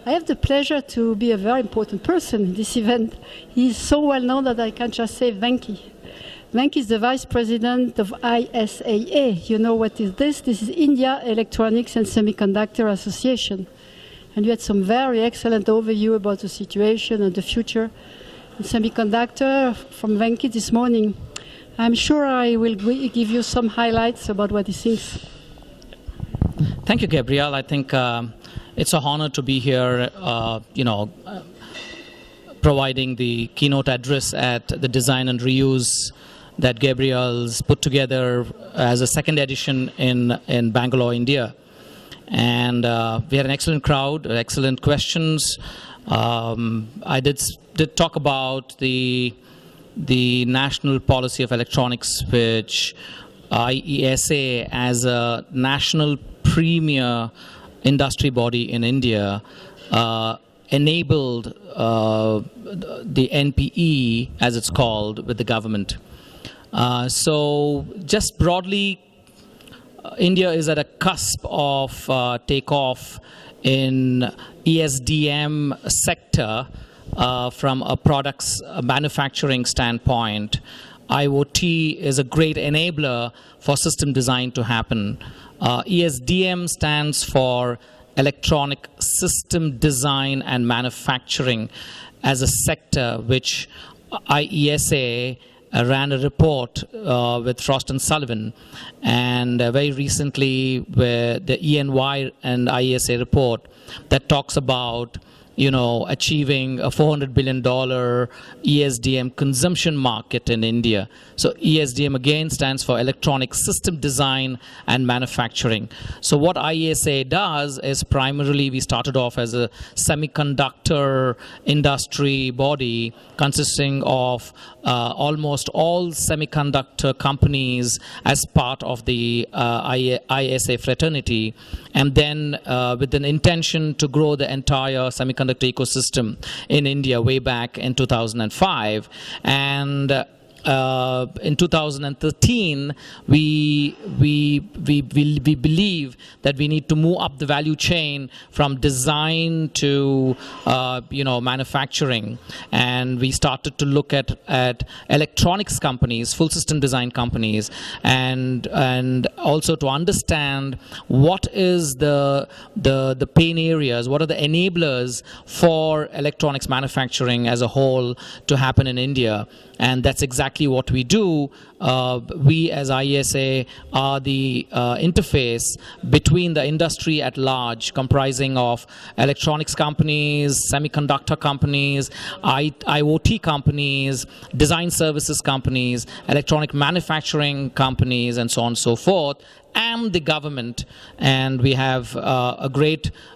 I have the pleasure to be a very important person in this event. He's so well known that I can just say Venki. Venki is the Vice President of IESA. You know what is this? This is India Electronics and Semiconductor Association. And you had some very excellent overview about the situation and the future in semiconductor from Venki this morning. I'm sure I will give you some highlights about what he thinks. Thank you, Gabrielle. I think it's an honor to be here, providing the keynote address at the Design and Reuse that Gabrielle's put together as a second edition in Bangalore, India. And we had an excellent crowd, excellent questions. I did talk about the national policy of electronics, which IESA, as a national premier industry body in India, enabled the NPE, as it's called, with the government. So just broadly, India is at a cusp of takeoff in ESDM sector from a products manufacturing standpoint. IoT is a great enabler for system design to happen. ESDM stands for Electronic System Design and Manufacturing as a sector, which IESA ran a report with Frost and Sullivan, and very recently with the ENY and IESA report that talks about achieving a $400 billion ESDM consumption market in India. So ESDM again stands for Electronic System Design and Manufacturing. So what IESA does is primarily we started off as a semiconductor industry body consisting of almost all semiconductor companies as part of the IESA fraternity, and then with an intention to grow the entire semiconductor ecosystem in India way back in 2005. And in 2013, we believe that we need to move up the value chain from design to manufacturing, and we started to look at electronics companies, full system design companies, and also to understand what is the pain areas, what are the enablers for electronics manufacturing as a whole to happen in India. And that's exactly what we do. We as IESA are the interface between the industry at large, comprising of electronics companies, semiconductor companies, IoT companies, design services companies, electronic manufacturing companies, and so on and so forth, and the government. And we have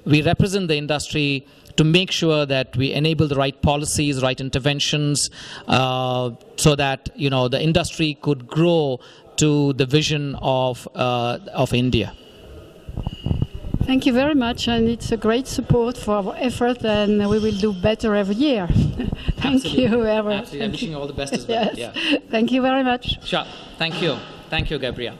we represent the industry to make sure that we enable the right policies, right interventions, so that the industry could grow to the vision of India. Thank you very much, and it's a great support for our effort, and we will do better every year. Thank you, Ever. Absolutely. I'm wishing you all the best as well. Yes. Yeah. Thank you very much. Sure. Thank you. Thank you, Gabrielle.